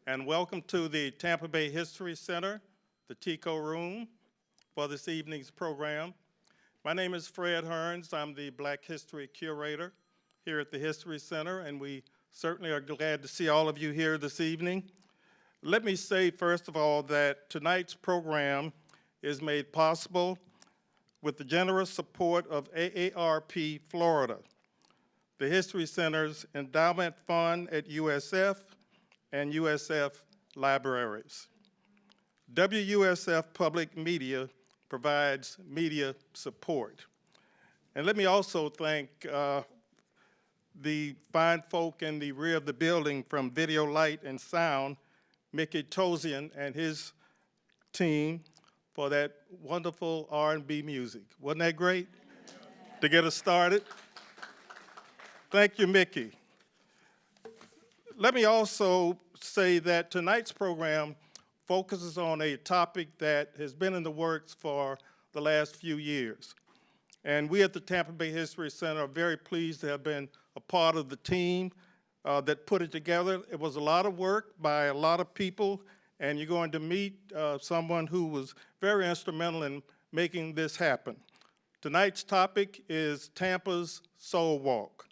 and welcome to the Tampa Bay History Center, the TICO room, for this evening's program. My name is Fred Hearns. I'm the Black History Curator here at the History Center, and we certainly are glad to see all of you here this evening. Let me say, first of all, that tonight's program is made possible with the generous support of AARP Florida, the History Center's endowment fund at USF, and USF Libraries. WUSF Public Media provides media support. And let me also thank the fine folk in the rear of the building from Video Light and Sound, Mickey Tozian and his team, for that wonderful R&B music. Wasn't that great? To get us started. Thank you, Mickey. Let me also say that tonight's program focuses on a topic that has been in the works for the last few years. And we at the Tampa Bay History Center are very pleased to have been a part of the team that put it together. It was a lot of work by a lot of people, and you're going to meet someone who was very instrumental in making this happen. Tonight's topic is Tampa's Soulwalk.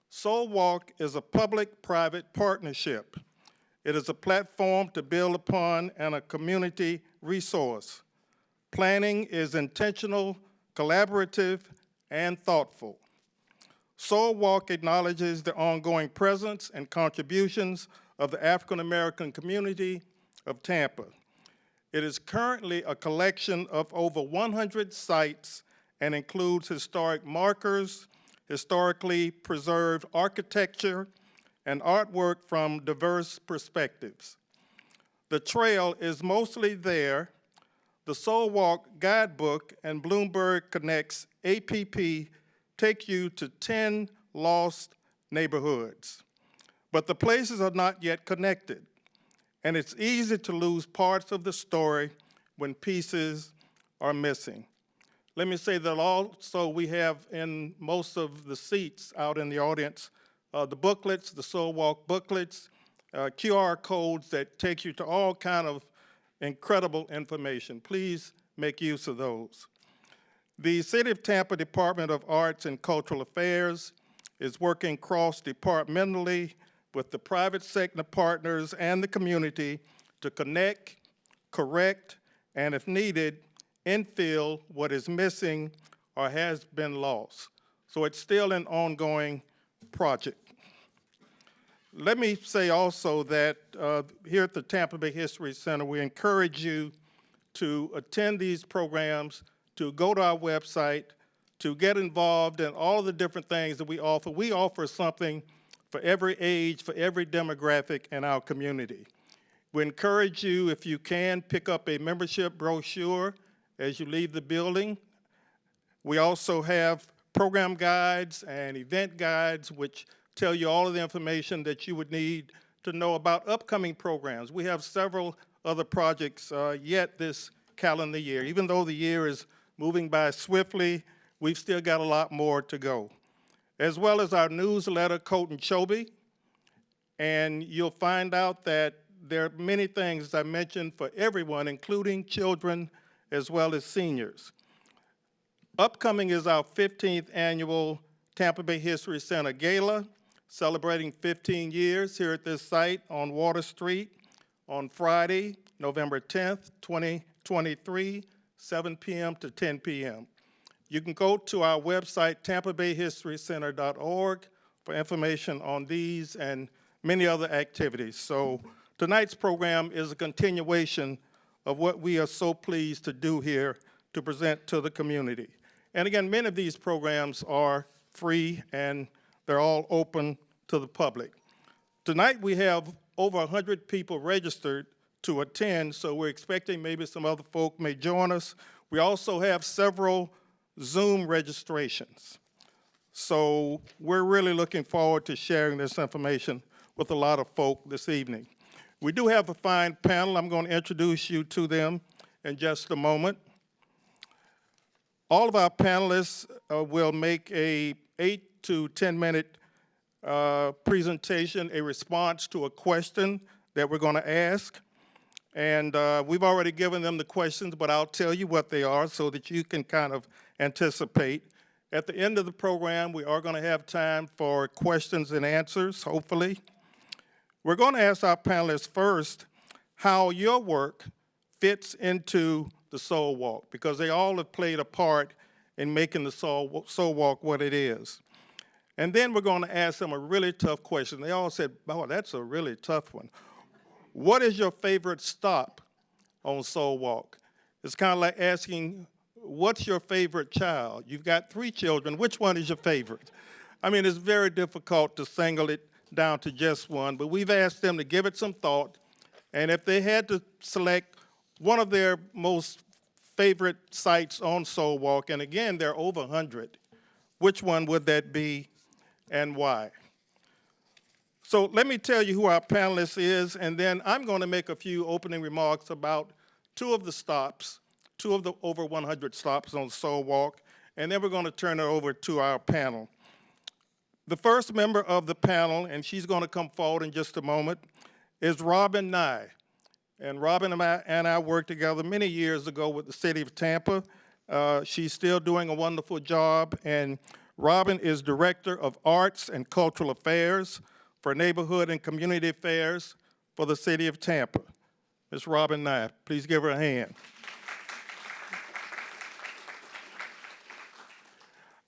Soulwalk is a public-private partnership. It is a platform to build upon and a community resource. Planning is intentional, collaborative, and thoughtful. Soulwalk acknowledges the ongoing presence and contributions of the African American community of Tampa. It is currently a collection of over 100 sites and includes historic markers, historically preserved architecture, and artwork from diverse perspectives. The trail is mostly there. The Soulwalk Guidebook and Bloomberg Connects APP take you to 10 lost neighborhoods. But the places are not yet connected, and it's easy to lose parts of the story when pieces are missing. Let me say that also we have in most of the seats out in the audience the booklets, the Soulwalk booklets, QR codes that take you to all kind of incredible information. Please make use of those. The City of Tampa Department of Arts and Cultural Affairs is working cross-departmentally with the private sector partners and the community to connect, correct, and if needed, infill what is missing or has been lost. So it's still an ongoing project. Let me say also that here at the Tampa Bay History Center, we encourage you to attend these programs, to go to our website, to get involved in all of the different things that we offer. We offer something for every age, for every demographic in our community. We encourage you, if you can, pick up a membership brochure as you leave the building. We also have program guides and event guides which tell you all of the information that you would need to know about upcoming programs. We have several other projects yet this calendar year. Even though the year is moving by swiftly, we've still got a lot more to go. As well as our newsletter, Coat and Chobe, and you'll find out that there are many things, as I mentioned, for everyone, including children as well as seniors. Upcoming is our 15th annual Tampa Bay History Center Gala, celebrating 15 years here at this site on Water Street on Friday, November 10th, 2023, 7 p.m. to 10 p.m. You can go to our website, tampabayhistorycenter.org, for information on these and many other activities. So tonight's program is a continuation of what we are so pleased to do here to present to the community. And again, many of these programs are free and they're all open to the public. Tonight we have over 100 people registered to attend, so we're expecting maybe some other folk may join us. We also have several Zoom registrations. So we're really looking forward to sharing this information with a lot of folk this evening. We do have a fine panel. I'm going to introduce you to them in just a moment. All of our panelists will make a 8 to 10 minute presentation, a response to a question that we're going to ask. And we've already given them the questions, but I'll tell you what they are so that you can kind of anticipate. At the end of the program, we are going to have time for questions and answers, hopefully. We're going to ask our panelists first how your work fits into the Soul Walk, because they all have played a part in making the Soul Walk what it is. And then we're going to ask them a really tough question. They all said, oh, that's a really tough one. What is your favorite stop on Soul Walk? It's kind of like asking, what's your favorite child? You've got 3 children. Which one is your favorite? I mean, it's very difficult to single it down to just one, but we've asked them to give it some thought, and if they had to select one of their most favorite sites on Soul Walk, and again, there are over 100, which one would that be and why? So let me tell you who our panelist is, and then I'm going to make a few opening remarks about 2 of the stops, 2 of the over 100 stops on Soul Walk, and then we're going to turn it over to our panel. The first member of the panel, and she's going to come forward in just a moment, is Robin Nigh. And Robin and I worked together many years ago with the City of Tampa. She's still doing a wonderful job, and Robin is Director of Arts and Cultural Affairs for Neighborhood and Community Affairs for the City of Tampa. Ms. Robin Nigh, please give her a hand.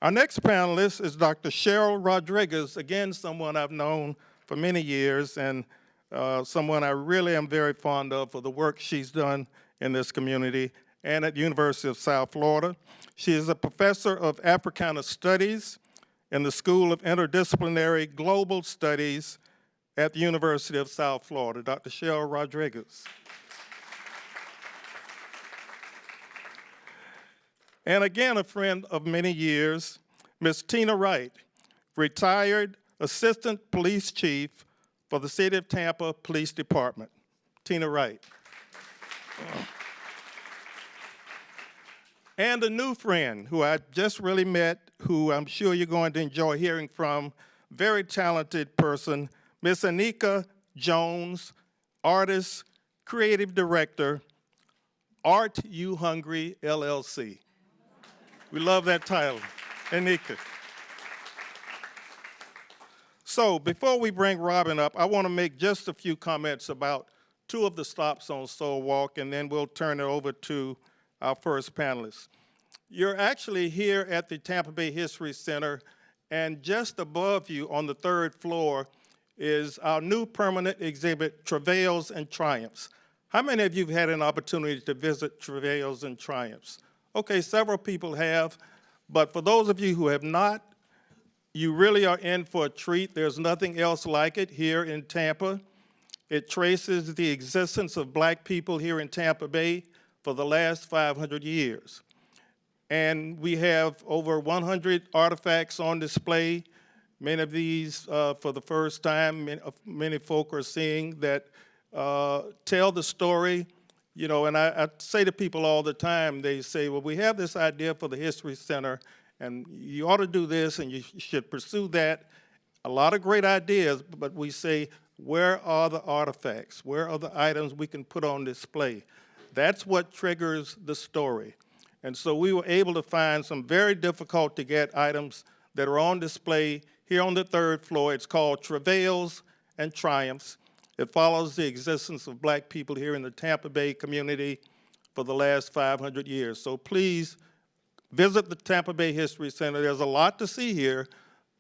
Our next panelist is Dr. Cheryl Rodriguez, again, someone I've known for many years, and someone I really am very fond of for the work she's done in this community and at the University of South Florida. She is a professor of Africana Studies in the School of Interdisciplinary Global Studies at the University of South Florida. Dr. Cheryl Rodriguez. And again, a friend of many years, Ms. Tina Wright, retired Assistant Police Chief for the City of Tampa Police Department. Tina Wright. And a new friend who I just really met, who I'm sure you're going to enjoy hearing from, very talented person, Ms. Anika Jones, artist, creative director, Art You Hungry, LLC. We love that title, Anika. So before we bring Robin up, I want to make just a few comments about 2 of the stops on Soul Walk, and then we'll turn it over to our first panelist. You're actually here at the Tampa Bay History Center, and just above you on the 3rd floor is our new permanent exhibit, Travails and Triumphs. How many of you have had an opportunity to visit Travails and Triumphs? Okay, several people have, but for those of you who have not, you really are in for a treat. There's nothing else like it here in Tampa. It traces the existence of Black people here in Tampa Bay for the last 500 years. And we have over 100 artifacts on display. Many of these for the first time, many folk are seeing that tell the story. You know, and I say to people all the time, they say, well, we have this idea for the History Center, and you ought to do this, and you should pursue that. A lot of great ideas, but we say, where are the artifacts? Where are the items we can put on display? That's what triggers the story. And so we were able to find some very difficult to get items that are on display here on the 3rd floor. It's called Travails and Triumphs. It follows the existence of Black people here in the Tampa Bay community for the last 500 years. So please visit the Tampa Bay History Center. There's a lot to see here.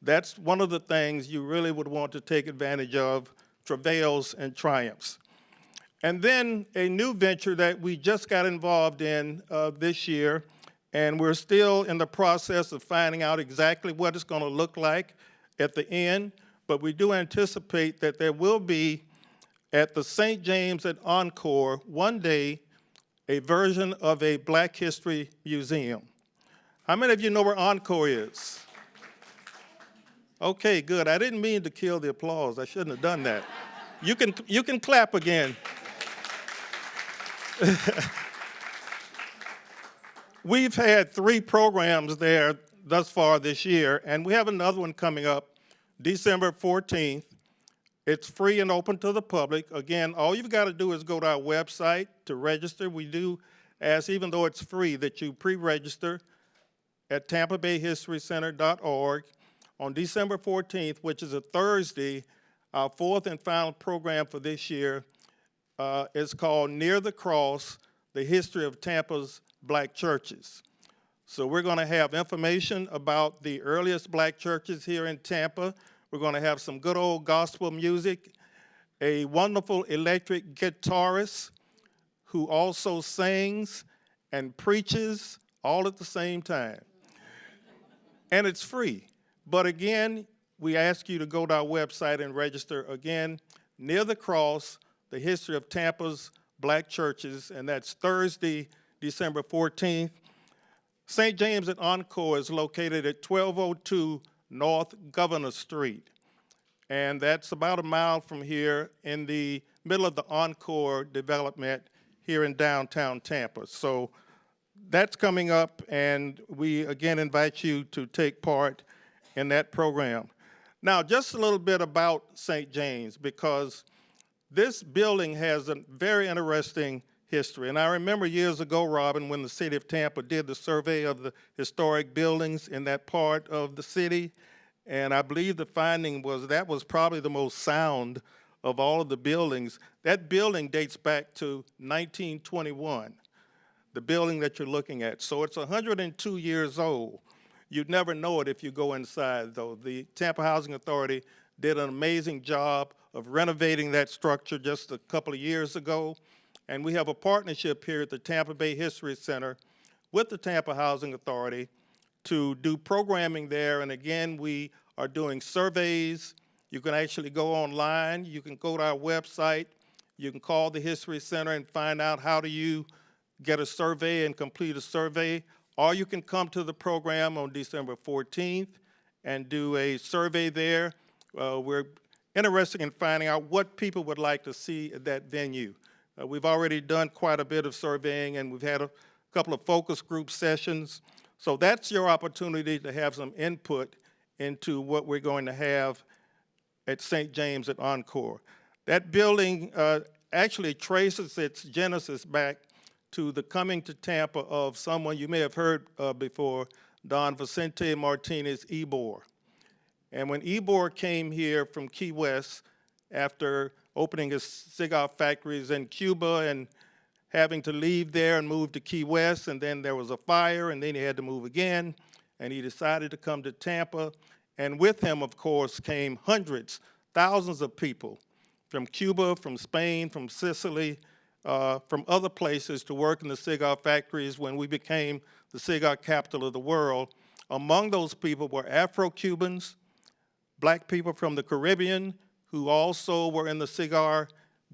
That's one of the things you really would want to take advantage of, Travails and Triumphs. And then a new venture that we just got involved in this year, and we're still in the process of finding out exactly what it's going to look like at the end, but we do anticipate that there will be at the St. James at Encore one day a version of a Black History Museum. How many of you know where Encore is? Okay, good. I didn't mean to kill the applause. I shouldn't have done that. You can clap again. We've had 3 programs there thus far this year, and we have another one coming up December 14th It's free and open to the public. Again, all you've got to do is go to our website to register. We do ask, even though it's free, that you pre-register at tampabayhistorycenter.org. On December 14th, which is a Thursday, our fourth and final program for this year is called Near the Cross, the History of Tampa's Black Churches. So we're going to have information about the earliest black churches here in Tampa. We're going to have some good old gospel music, a wonderful electric guitarist who also sings and preaches all at the same time. And it's free. But again, we ask you to go to our website and register again, Near the Cross, the History of Tampa's Black Churches, and that's Thursday, December 14th. St. James at Encore is located at 1202 North Governor Street. And that's about a mile from here in the middle of the Encore development here in downtown Tampa. So that's coming up, and we again invite you to take part in that program. Now, just a little bit about St. James, because this building has a very interesting history. And I remember years ago, Robin, when the City of Tampa did the survey of the historic buildings in that part of the city, and I believe the finding was that was probably the most sound of all of the buildings. That building dates back to 1921, the building that you're looking at. So it's 102 years old. You'd never know it if you go inside, though. The Tampa Housing Authority did an amazing job of renovating that structure just a couple of years ago. And we have a partnership here at the Tampa Bay History Center with the Tampa Housing Authority to do programming there. And again, we are doing surveys. You can actually go online. You can go to our website. You can call the History Center and find out how do you get a survey and complete a survey. Or you can come to the program on December 14th and do a survey there. We're interested in finding out what people would like to see at that venue. We've already done quite a bit of surveying, and we've had a couple of focus group sessions. So that's your opportunity to have some input into what we're going to have at St. James at Encore. That building actually traces its genesis back to the coming to Tampa of someone you may have heard before, Don Vicente Martinez Ybor. And when Ybor came here from Key West after opening his cigar factories in Cuba and having to leave there and move to Key West, and then there was a fire, and then he had to move again, and he decided to come to Tampa. And with him, of course, came hundreds, thousands of people from Cuba, from Spain, from Sicily, from other places to work in the cigar factories when we became the cigar capital of the world. Among those people were Afro-Cubans, black people from the Caribbean, who also were in the cigar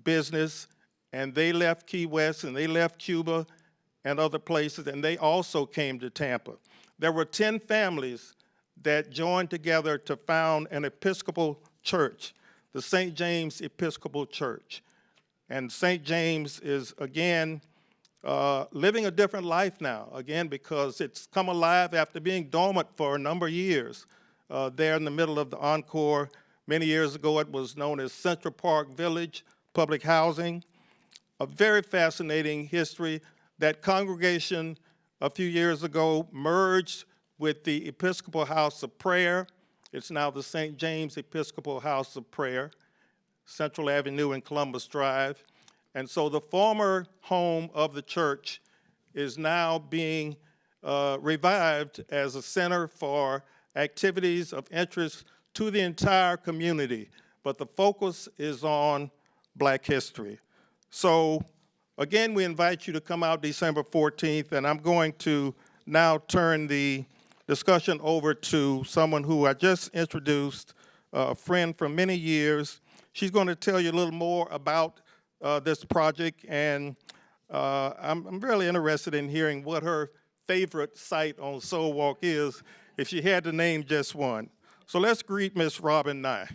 business, and they left Key West and they left Cuba and other places, and they also came to Tampa. There were 10 families that joined together to found an Episcopal church, the St. James Episcopal Church. And St. James is, again, living a different life now, again, because it's come alive after being dormant for a number of years. There in the middle of the Encore, many years ago, it was known as Central Park Village Public Housing. A very fascinating history. That congregation a few years ago merged with the Episcopal House of Prayer. It's now the St. James Episcopal House of Prayer, Central Avenue and Columbus Drive. And so the former home of the church is now being revived as a center for activities of interest to the entire community. But the focus is on Black history. So again, we invite you to come out December 14th, and I'm going to now turn the discussion over to someone who I just introduced, a friend for many years. She's going to tell you a little more about this project, and I'm really interested in hearing what her favorite site on Soulwalk is, if she had to name just one. So let's greet Miss Robin Nigh.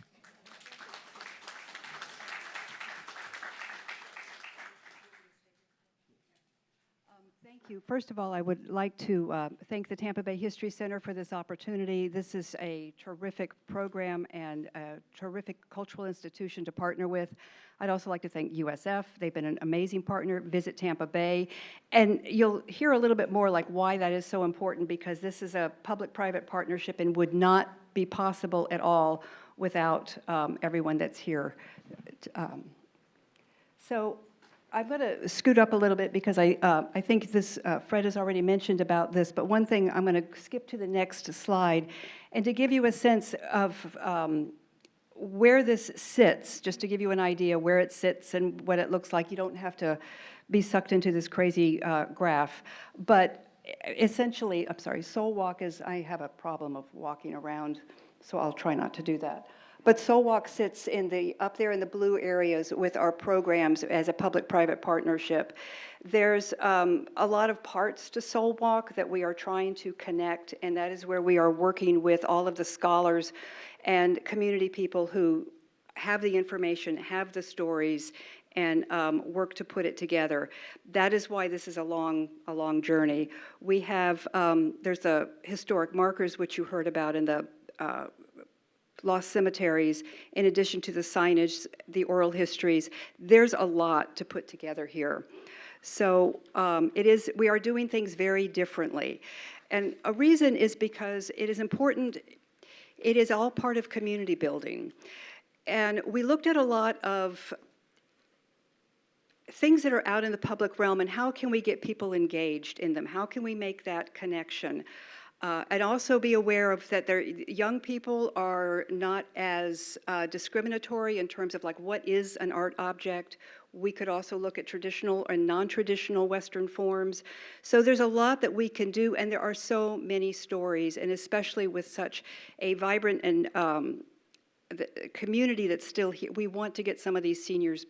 Thank Thank you. First of all, I would like to thank the Tampa Bay History Center for this opportunity. This is a terrific program and a terrific cultural institution to partner with. I'd also like to thank USF. They've been an amazing partner. Visit Tampa Bay. And you'll hear a little bit more like why that is so important, because this is a public-private partnership and would not be possible at all without everyone that's here. So I'm going to scoot up a little bit because I think this, Fred has already mentioned about this, but one thing, I'm going to skip to the next slide, and to give you a sense of where this sits, just to give you an idea where it sits and what it looks like. You don't have to be sucked into this crazy graph, but essentially, I'm sorry, Soulwalk is, I have a problem of walking around, so I'll try not to do that. But Soulwalk sits in the, up there in the blue areas with our programs as a public-private partnership. There's a lot of parts to Soulwalk that we are trying to connect, and that is where we are working with all of the scholars and community people who have the information, have the stories, and work to put it together. That is why this is a long journey. We have, there's the historic markers, which you heard about in the lost cemeteries, in addition to the signage, the oral histories. There's a lot to put together here. So we are doing things very differently. And a reason is because it is important, it is all part of community building. And we looked at a lot of things that are out in the public realm and how can we get people engaged in them? How can we make that connection? And also be aware of that young people are not as discriminatory in terms of like what is an art object. We could also look at traditional and non-traditional Western forms. So there's a lot that we can do, and there are so many stories, and especially with such a vibrant and the community that's still here. We want to get some of these seniors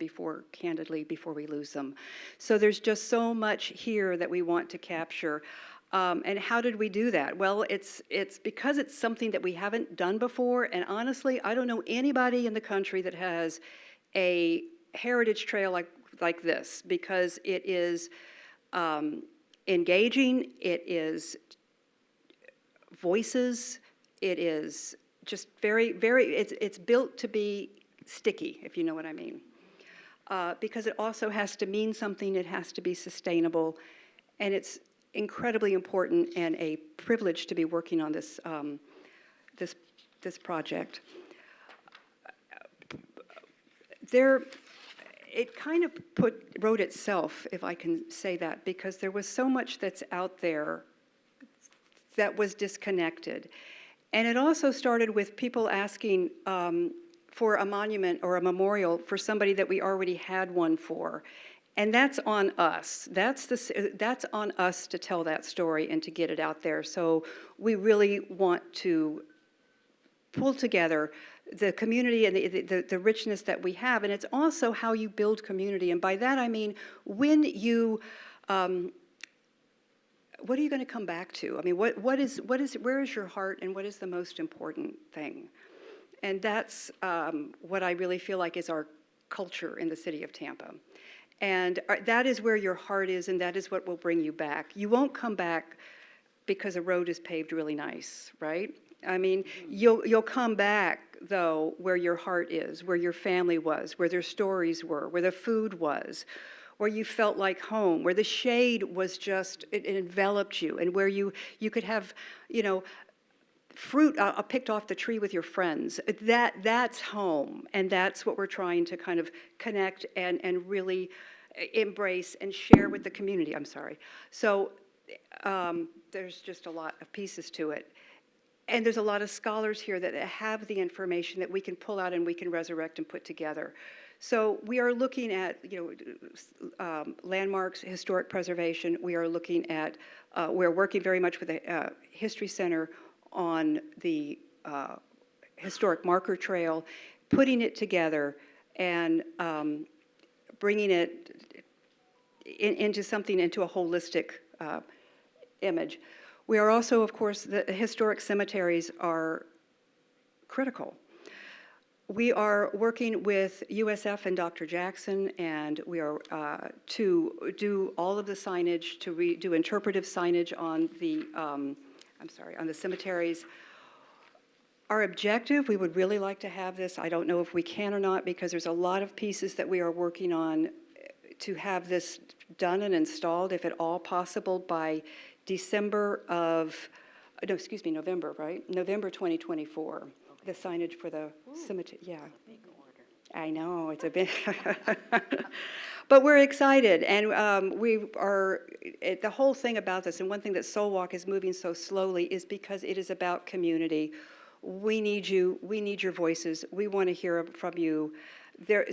candidly, before we lose them. So there's just so much here that we want to capture. And how did we do that? Well, it's because it's something that we haven't done before, and honestly, I don't know anybody in the country that has a heritage trail like this, because it is engaging, it is voices, it is just very, very, it's built to be sticky, if you know what I mean. Because it also has to mean something, it has to be sustainable, and it's incredibly important and a privilege to be working on this this project. It kind of wrote itself, if I can say that, because there was so much that's out there that was disconnected. And it also started with people asking for a monument or a memorial for somebody that we already had one for. And that's on us. That's on us to tell that story and to get it out there. So we really want to pull together the community and the richness that we have. And it's also how you build community. And by that I mean, when you, what are you going to come back to? I mean, where is your heart, and what is the most important thing? And that's what I really feel like is our culture in the city of Tampa. And that is where your heart is, and that is what will bring you back. You won't come back because a road is paved really nice, right? I mean, you'll come back, though, where your heart is, where your family was, where their stories were, where the food was, where you felt like home, where the shade was just, it enveloped you, and where you could have, you know, fruit picked off the tree with your friends. That's home, and that's what we're trying to kind of connect and really embrace and share with the community. I'm sorry. So there's just a lot of pieces to it. And there's a lot of scholars here that have the information that we can pull out and we can resurrect and put together. So we are looking at, you know, landmarks, historic preservation. We are looking at, we're working very much with the History Center on the historic marker trail, putting it together and bringing it into something, into a holistic image. We are also, of course, the historic cemeteries are critical. We are working with USF and Dr. Jackson, and we are to do all of the signage, to do interpretive signage on the, on the cemeteries. Our objective, we would really like to have this. I don't know if we can or not, because there's a lot of pieces that we are working on to have this done and installed, if at all possible, by November, right? November 2024. Okay. The signage for the cemetery, yeah. Big order. I know, it's a big, but we're excited, and we are, the whole thing about this, and one thing that Soulwalk is moving so slowly is because it is about community. We need you, we need your voices, we want to hear from you. We're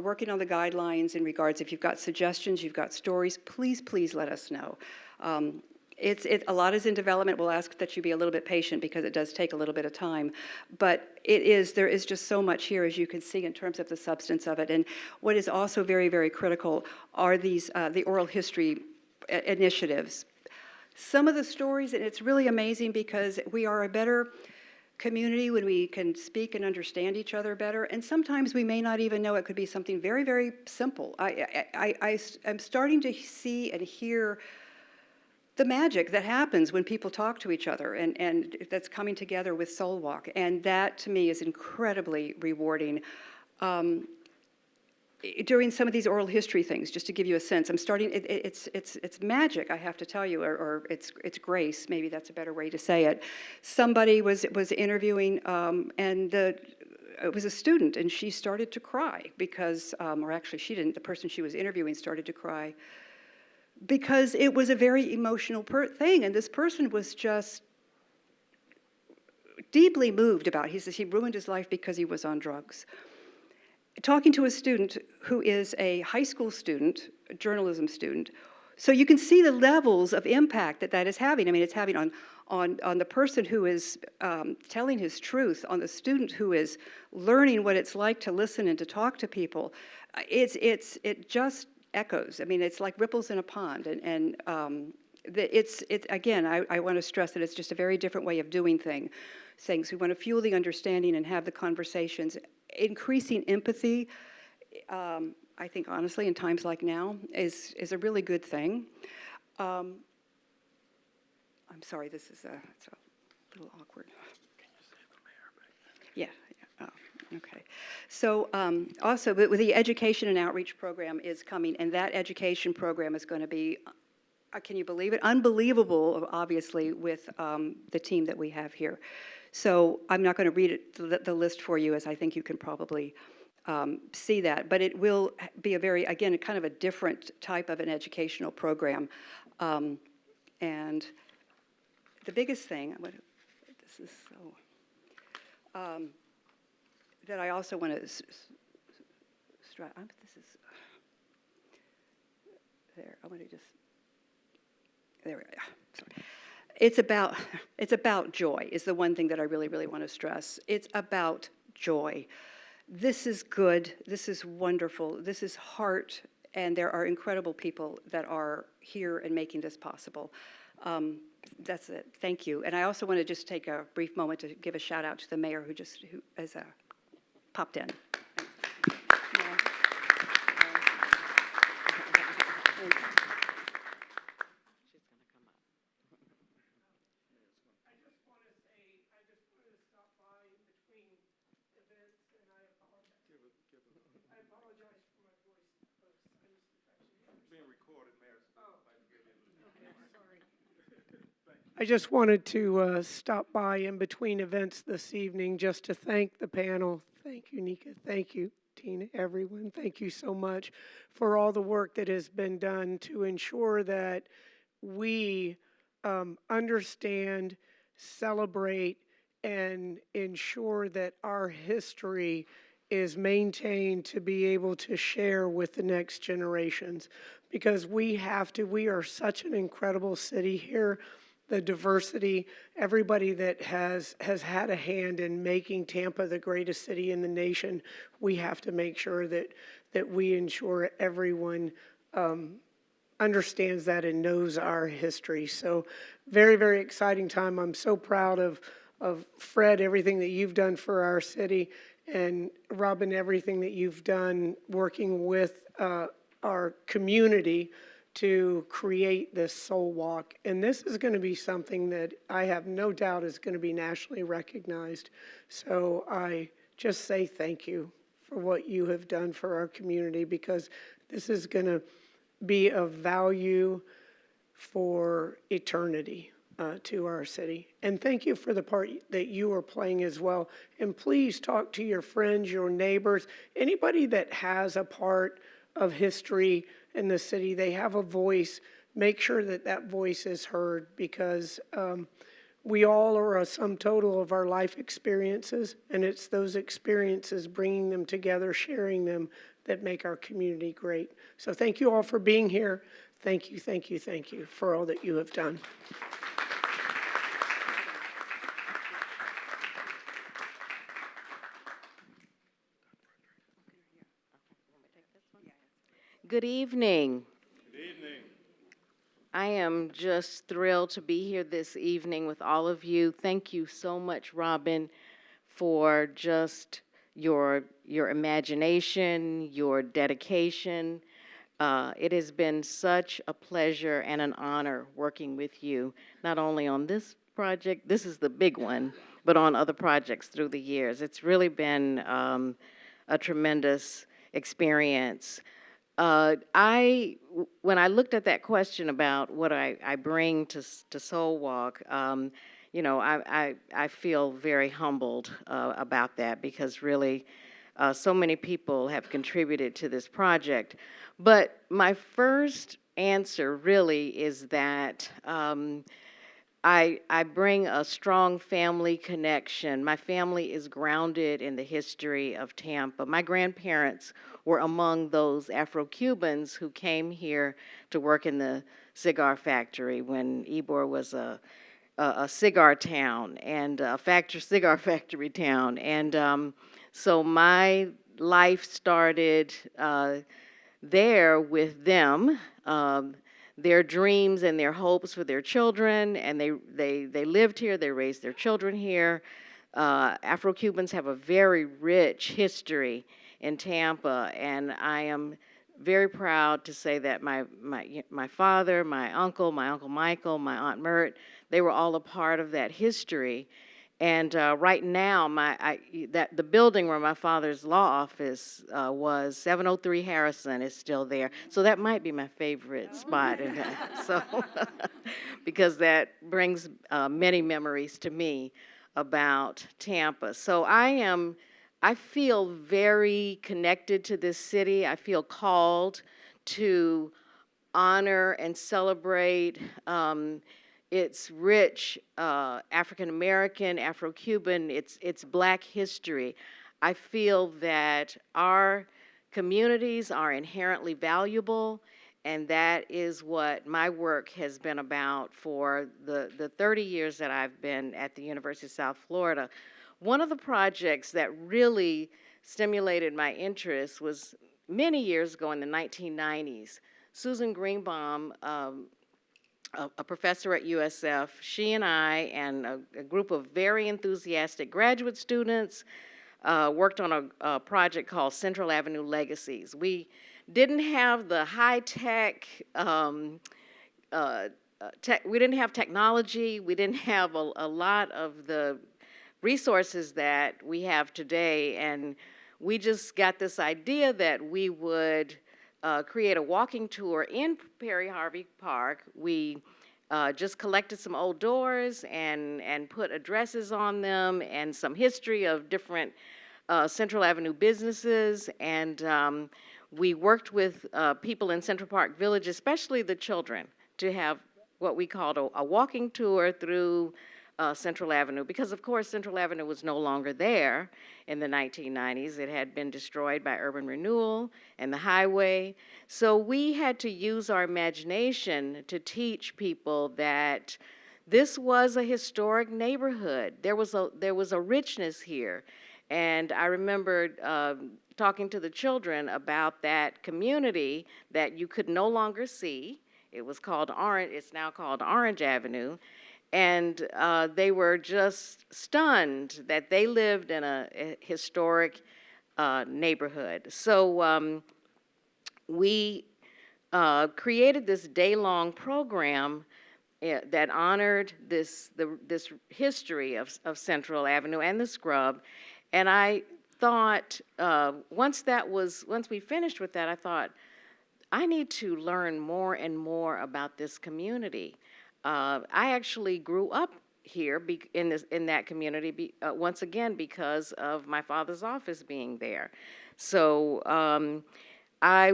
working on the guidelines in regards, if you've got suggestions, you've got stories, please let us know. A lot is in development. We'll ask that you be a little bit patient because it does take a little bit of time. But there is just so much here, as you can see, in terms of the substance of it. And what is also very, very critical are these, the oral history initiatives. Some of the stories, and it's really amazing because we are a better community when we can speak and understand each other better, and sometimes we may not even know it could be something very, very simple. I'm starting to see and hear the magic that happens when people talk to each other, and that's coming together with Soulwalk, and that to me is incredibly rewarding. During some of these oral history things, just to give you a sense, I'm starting. It's magic, I have to tell you, or it's grace. Maybe that's a better way to say it. Somebody was interviewing, and it was a student, and she started to cry because, or actually, she didn't. The person she was interviewing started to cry because it was a very emotional thing, and this person was just deeply moved about it. He says he ruined his life because he was on drugs. Talking to a student who is a high school student, a journalism student, so you can see the levels of impact that is having. I mean, it's having on the person who is telling his truth, on the student who is learning what it's like to listen and to talk to people. It just echoes. I mean, it's like ripples in a pond, and again, I want to stress that it's just a very different way of doing things. We want to fuel the understanding and have the conversations. Increasing empathy, I think, honestly, in times like now, is a really good thing. I'm sorry, it's a little awkward. Can you say the mayor? Yeah. Oh, okay. So also, but with the education and outreach program is coming, and that education program is going to be, can you believe it? Unbelievable, obviously, with the team that we have here. So I'm not going to read the list for you, as I think you can probably see that. But it will be again, kind of a different type of an educational program. And the biggest thing, this is so, that I also want to stress, I want to just, there we go. Sorry. It's about joy is the one thing that I really, really want to stress. It's about joy. This is good. This is wonderful. This is heart, and there are incredible people that are here and making this possible. That's it. Thank you. And I also want to just take a brief moment to give a shout out to the mayor who has popped in. I just wanted to stop by in between events this evening just to thank the panel. Thank you, Nika. Thank you, Tina, everyone. Thank you so much for all the work that has been done to ensure that we understand, celebrate, and ensure that our history is maintained to be able to share with the next generations. Because we are such an incredible city here. The diversity, everybody that has had a hand in making Tampa the greatest city in the nation, we have to make sure that we ensure everyone understands that and knows our history. So very, very exciting time. I'm so proud of of Fred, everything that you've done for our city, and Robin, everything that you've done working with our community to create this Soul Walk. And this is going to be something that I have no doubt is going to be nationally recognized. So I just say thank you for what you have done for our community, because this is going to be of value for eternity to our city. And thank you for the part that you are playing as well. And please talk to your friends, your neighbors, anybody that has a part of history in the city, they have a voice. Make sure that that voice is heard, because we all are a sum total of our life experiences, and it's those experiences, bringing them together, sharing them, that make our community great. So thank you all for being here. Thank you, thank you, thank you for all that you have done. Good evening. Good evening. I am just thrilled to be here this evening with all of you. Thank you so much, Robin, for just your imagination, your dedication. It has been such a pleasure and an honor working with you, not only on this project, this is the big one, but on other projects through the years. It's really been a tremendous experience. When I looked at that question about what I bring to Soul Walk, you know, I feel very humbled about that, because really so many people have contributed to this project. But my first answer really is that I bring a strong family connection. My family is grounded in the history of Tampa. My grandparents were among those Afro-Cubans who came here to work in the cigar factory when Ybor was a cigar town and a cigar factory town. And so my life started there with them. Their dreams and their hopes for their children, and they lived here, they raised their children here. Afro-Cubans have a very rich history in Tampa, and I am very proud to say that my father, my Uncle Michael, my Aunt Mert, they were all a part of that history. And right now, the building where my father's law office was, 703 Harrison, is still there. So that might be my favorite spot, so because that brings many memories to me about Tampa. So I feel very connected to this city. I feel called to honor and celebrate its rich African-American, Afro-Cuban, its Black history. I feel that our communities are inherently valuable, and that is what my work has been about for the 30 years that I've been at the University of South Florida. One of the projects that really stimulated my interest was many years ago in the 1990s. Susan Greenbaum, a professor at USF, she and I and a group of very enthusiastic graduate students worked on a project called Central Avenue Legacies. We didn't have the high-tech, we didn't have technology, we didn't have a lot of the resources that we have today, and we just got this idea that we would create a walking tour in Perry Harvey Park. We just collected some old doors and put addresses on them and some history of different Central Avenue businesses, and we worked with people in Central Park Village, especially the children, to have what we called a walking tour through Central Avenue, because of course Central Avenue was no longer there in the 1990s. It had been destroyed by urban renewal and the highway. So we had to use our imagination to teach people that this was a historic neighborhood. There was a richness here. And I remember talking to the children about that community that you could no longer see. It was called Orange, it's now called Orange Avenue. And they were just stunned that they lived in a historic neighborhood. So we created this day-long program that honored this history of Central Avenue and the Scrub. And I thought, once we finished with that, I thought, I need to learn more and more about this community. I actually grew up here in that community once again because of my father's office being there. So I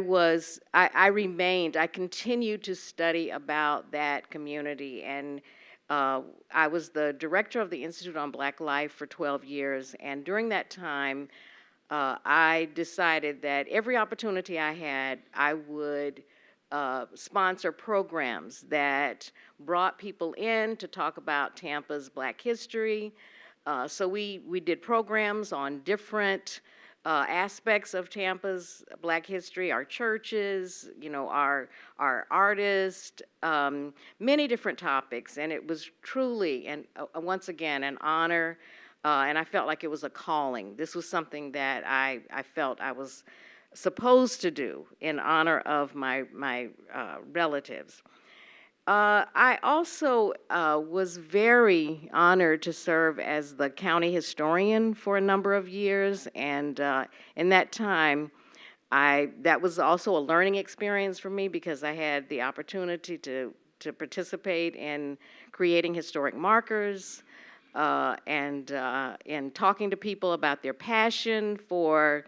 continued to study about that community, and I was the director of the Institute on Black Life for 12 years, and during that time, I decided that every opportunity I had, I would sponsor programs that brought people in to talk about Tampa's Black history. So we did programs on different aspects of Tampa's Black history, our churches, our artists, many different topics, and it was truly, and once again, an honor, and I felt like it was a calling. This was something that I felt I was supposed to do in honor of my relatives. I also was very honored to serve as the county historian for a number of years, and in that time, that was also a learning experience for me because I had the opportunity to participate in creating historic markers and in talking to people about their passion for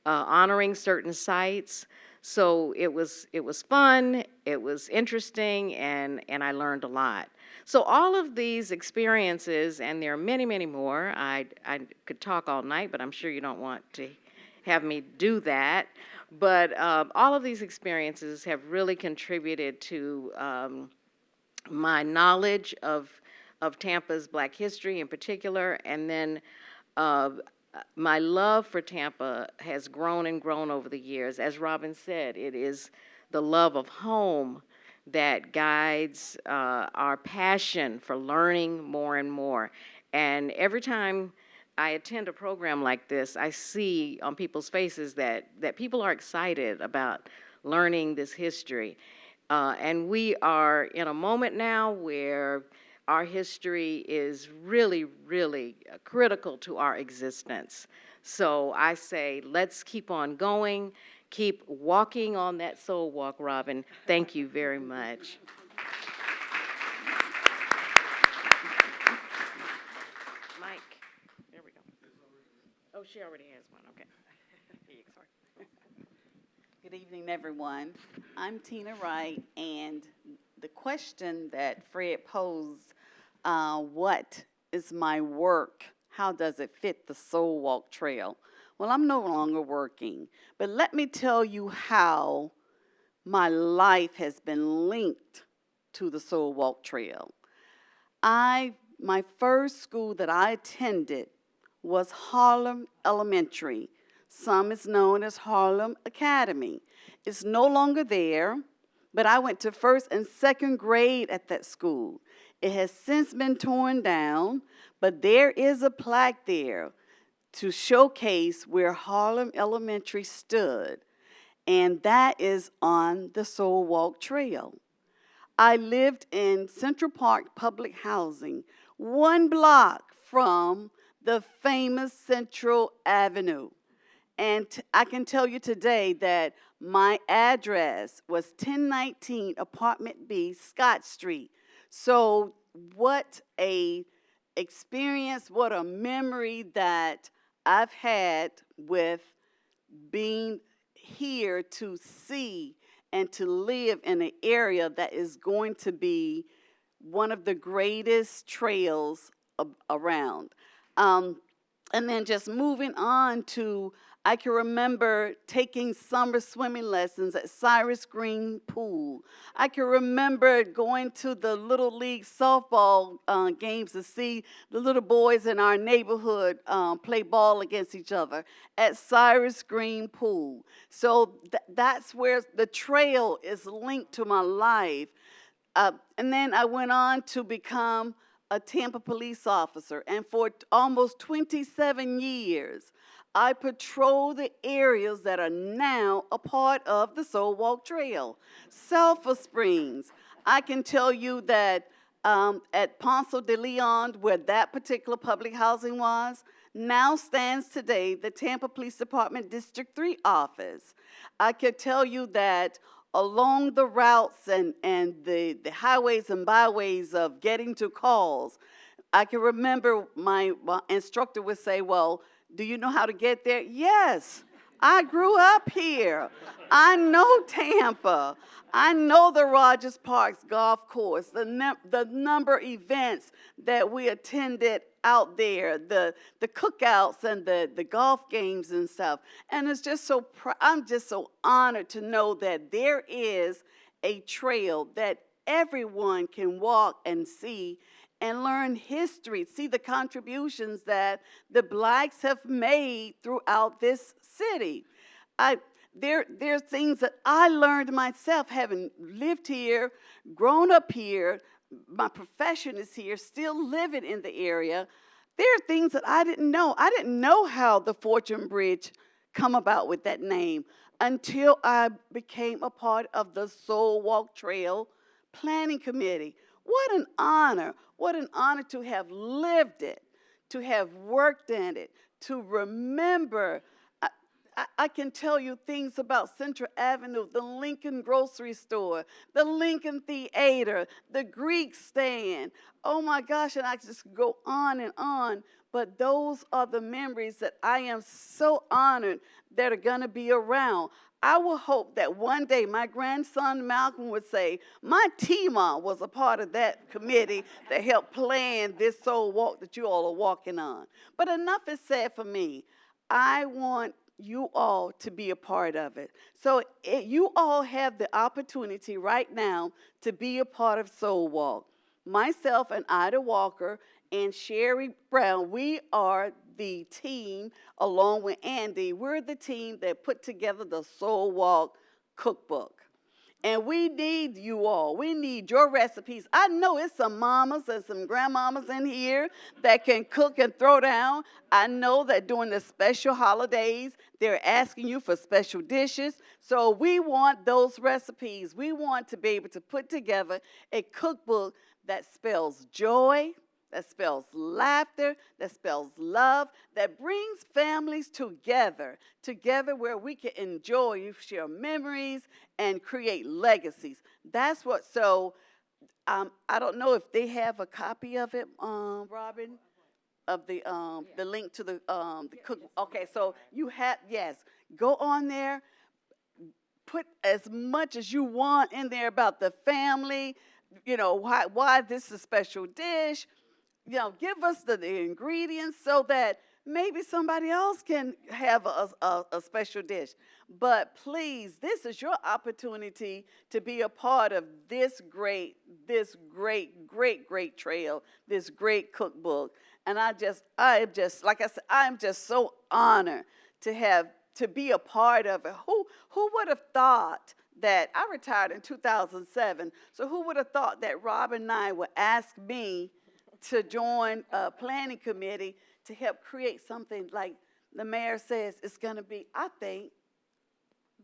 honoring certain sites. So it was fun, it was interesting, and I learned a lot. So all of these experiences, and there are many, many more, I could talk all night, but I'm sure you don't want to have me do that. But all of these experiences have really contributed to my knowledge of Tampa's Black history in particular, and then my love for Tampa has grown and grown over the years. As Robin said, it is the love of home that guides our passion for learning more and more. And every time I attend a program like this, I see on people's faces that people are excited about learning this history. And we are in a moment now where our history is really, really critical to our existence. So I say, let's keep on going, keep walking on that soul walk, Robin. Thank you very much. Mike, there we go. Oh, she already has one, okay. Sorry. Good evening, everyone. I'm Tina Wright, and the question that Fred posed, what is my work? How does it fit the Soul Walk Trail? Well, I'm no longer working, but let me tell you how my life has been linked to the Soul Walk Trail. My first school that I attended was Harlem Elementary. Some is known as Harlem Academy. It's no longer there, but I went to first and second grade at that school. It has since been torn down, but there is a plaque there to showcase where Harlem Elementary stood, and that is on the Soul Walk Trail. I lived in Central Park Public Housing, 1 block from the famous Central Avenue. And I can tell you today that my address was 1019 Apartment B, Scott Street. So what a experience, what a memory that I've had with being here to see and to live in an area that is going to be one of the greatest trails around. And then just moving on to, I can remember taking summer swimming lessons at Cyrus Green Pool. I can remember going to the Little League softball games to see the little boys in our neighborhood play ball against each other at Cyrus Green Pool. So that's where the trail is linked to my life. And then I went on to become a Tampa police officer, and for almost 27 years, I patrol the areas that are now a part of the Soulwalk Trail. Sulphur Springs. I can tell you that at Ponce de Leon, where that particular public housing was, now stands today the Tampa Police Department District 3 office. I could tell you that along the routes and the highways and byways of getting to calls, I can remember my instructor would say, well, do you know how to get there? Yes, I grew up here. I know Tampa. I know the Rogers Parks Golf Course, the number of events that we attended out there, the cookouts and the golf games and stuff. And it's just so, I'm just so honored to know that there is a trail that everyone can walk and see and learn history, see the contributions that the blacks have made throughout this city. There's things that I learned myself, having lived here, grown up here, my profession is here, still living in the area. There are things that I didn't know. I didn't know how the Fortune Bridge come about with that name until I became a part of the Soulwalk Trail Planning Committee. What an honor to have lived it, to have worked in it, to remember. I can tell you things about Central Avenue, the Lincoln Grocery Store, the Lincoln Theater, the Greek Stand. Oh my gosh, and I just go on and on. But those are the memories that I am so honored that are going to be around. I will hope that one day my grandson Malcolm would say, my T-Ma was a part of that committee that helped plan this soul walk that you all are walking on. But enough is said for me. I want you all to be a part of it. So you all have the opportunity right now to be a part of Soul Walk. Myself and Ida Walker and Sherry Brown, we are the team, along with Andy, we're the team that put together the Soul Walk cookbook. And we need you all. We need your recipes. I know it's some mamas and some grandmamas in here that can cook and throw down. I know that during the special holidays, they're asking you for special dishes. So we want those recipes. We want to be able to put together a cookbook that spells joy, that spells laughter, that spells love, that brings families together where we can enjoy, share memories, and create legacies. That's what, so I don't know if they have a copy of it, Robin, of the link to the cook. Okay, so you have, yes, go on there, put as much as you want in there about the family, you know, why this is a special dish. You know, give us the ingredients so that maybe somebody else can have a special dish. But please, this is your opportunity to be a part of this great trail, this great cookbook. And I am just, like I said, I'm just so honored to be a part of it. Who would have thought that, I retired in 2007, so who would have thought that Robin Nigh would ask me to join a planning committee to help create something like the mayor says it's going to be, I think,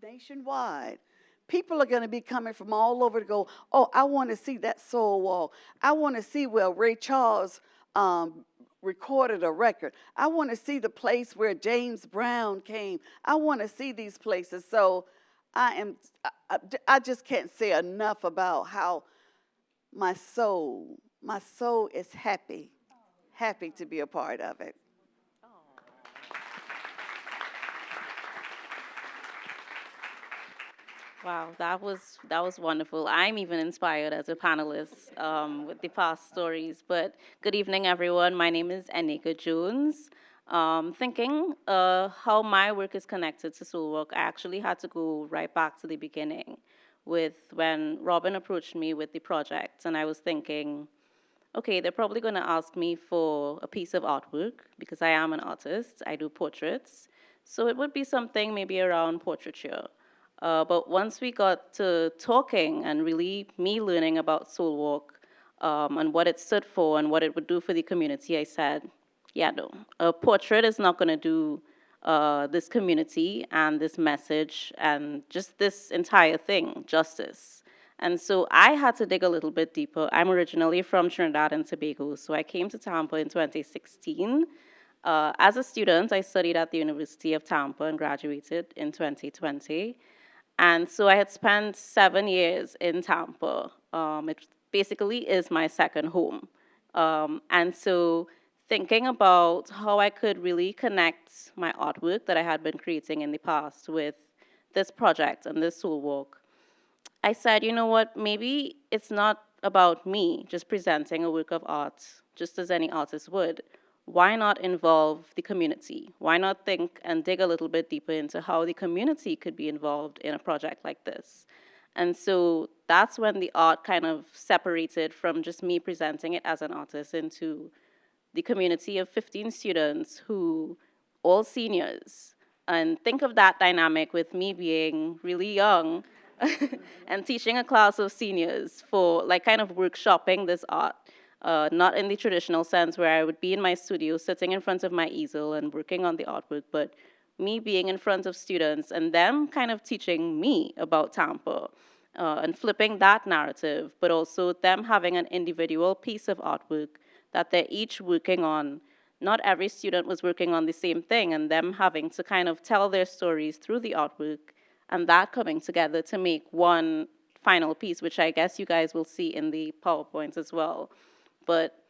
nationwide. People are going to be coming from all over to go, oh, I want to see that soul wall. I want to see where Ray Charles recorded a record. I want to see the place where James Brown came. I want to see these places. So I just can't say enough about how my soul is happy to be a part of it. Wow, that was wonderful. I'm even inspired as a panelist with the past stories. But good evening, everyone. My name is Anika Jones. Thinking how my work is connected to Soulwalk, I actually had to go right back to the beginning with when Robin approached me with the project, and I was thinking, okay, they're probably going to ask me for a piece of artwork because I am an artist. I do portraits. So it would be something maybe around portraiture. But once we got to talking and really me learning about Soulwalk, and what it stood for and what it would do for the community, I said, yeah, no, a portrait is not going to do this community and this message and just this entire thing justice. And so I had to dig a little bit deeper. I'm originally from Trinidad and Tobago, so I came to Tampa in 2016. As a student, I studied at the University of Tampa and graduated in 2020. And so I had spent 7 years in Tampa. It basically is my second home. And so thinking about how I could really connect my artwork that I had been creating in the past with this project and this Soulwalk, I said, you know what, maybe it's not about me just presenting a work of art just as any artist would. Why not involve the community? Why not think and dig a little bit deeper into how the community could be involved in a project like this? And so that's when the art kind of separated from just me presenting it as an artist into the community of 15 students who, all seniors. And think of that dynamic with me being really young and teaching a class of seniors for like kind of workshopping this art. Not in the traditional sense where I would be in my studio sitting in front of my easel and working on the artwork, but me being in front of students and them kind of teaching me about Tampa and flipping that narrative, but also them having an individual piece of artwork that they're each working on. Not every student was working on the same thing, and them having to kind of tell their stories through the artwork and that coming together to make one final piece, which I guess you guys will see in the PowerPoints as well. But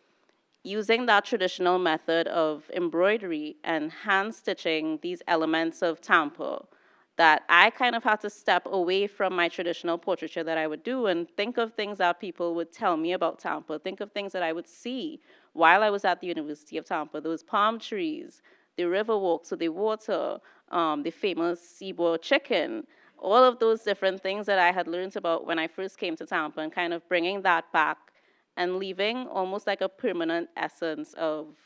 using that traditional method of embroidery and hand stitching these elements of Tampa, that I kind of had to step away from my traditional portraiture that I would do and think of things that people would tell me about Tampa, think of things that I would see while I was at the University of Tampa, those palm trees, the river walk to the water, the famous seaboard chicken, all of those different things that I had learned about when I first came to Tampa and kind of bringing that back and leaving almost like a permanent essence of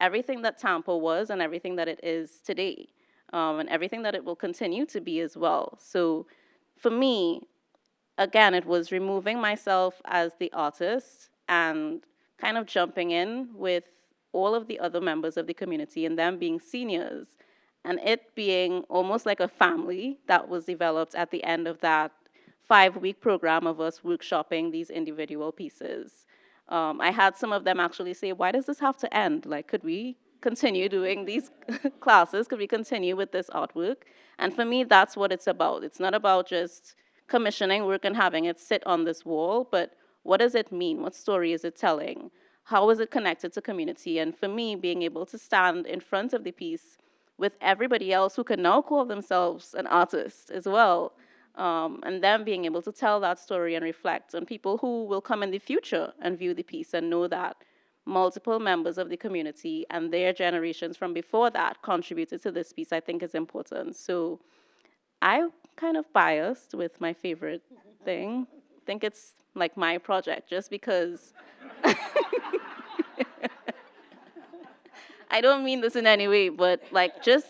everything that Tampa was and everything that it is today, and everything that it will continue to be as well. So for me, again, it was removing myself as the artist and kind of jumping in with all of the other members of the community and them being seniors, and it being almost like a family that was developed at the end of that 5-week program of us workshopping these individual pieces. I had some of them actually say, why does this have to end? Like, could we continue doing these classes? Could we continue with this artwork? And for me, that's what it's about. It's not about just commissioning work and having it sit on this wall, but what does it mean? What story is it telling? How is it connected to community? And for me, being able to stand in front of the piece with everybody else who can now call themselves an artist as well, and them being able to tell that story and reflect on people who will come in the future and view the piece and know that multiple members of the community and their generations from before that contributed to this piece, I think is important. So I'm kind of biased with my favorite thing. I think it's like my project just because I don't mean this in any way, but like just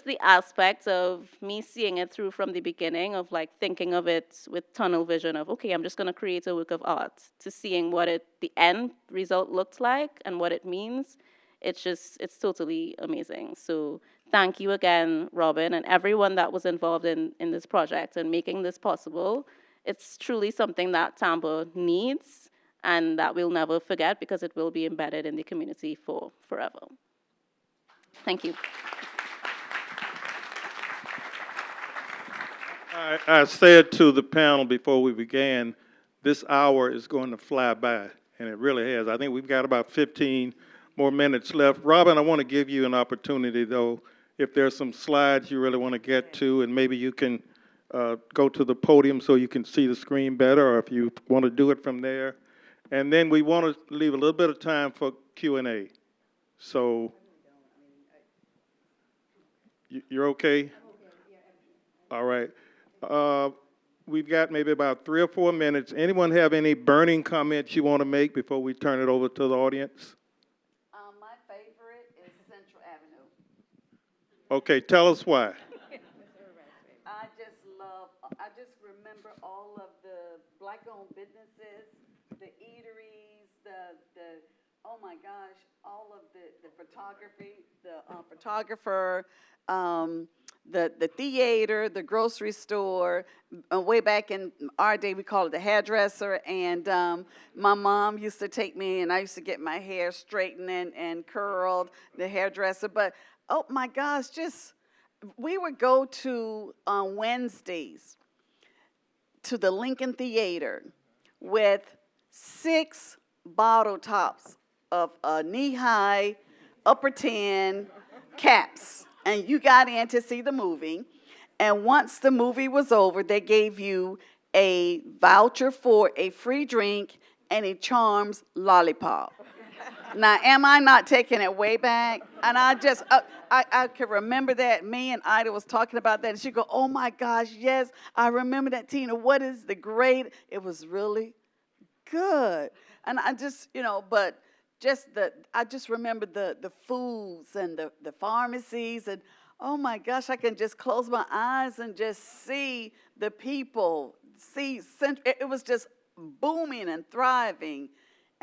the aspect of me seeing it through from the beginning of like thinking of it with tunnel vision of, okay, I'm just going to create a work of art, to seeing what the end result looked like and what it means. It's totally amazing. So thank you again, Robin, and everyone that was involved in this project and making this possible. It's truly something that Tampa needs and that we'll never forget because it will be embedded in the community for forever. Thank you. I said to the panel before we began, this hour is going to fly by, and it really has. I think we've got about 15 more minutes left. Robin, I want to give you an opportunity, though, if there's some slides you really want to get to, and maybe you can go to the podium so you can see the screen better, or if you want to do it from there. And then we want to leave a little bit of time for Q&A. So, you're okay? All right. We've got maybe about 3 or 4 minutes. Anyone have any burning comments you want to make before we turn it over to the audience? My favorite is Central Avenue. Okay, tell us why. I just remember all of the Black-owned businesses the eateries, oh my gosh, all of the photography, the photographer, the theater, the grocery store. Way back in our day, we called it the hairdresser. And my mom used to take me, and I used to get my hair straightened and curled, the hairdresser. But oh my gosh, we would go to on Wednesdays to the Lincoln Theater with 6 bottle tops of knee-high, upper 10 caps. And you got in to see the movie. And once the movie was over, they gave you a voucher for a free drink and a Charms lollipop. Now, am I not taking it way back? And I can remember that. Me and Ida was talking about that, and she'd go, oh my gosh, yes, I remember that, Tina. What is the grade? It was really good. And I just, but I just remember the foods and the pharmacies, and oh my gosh, I can just close my eyes and just see the people, it was just booming and thriving.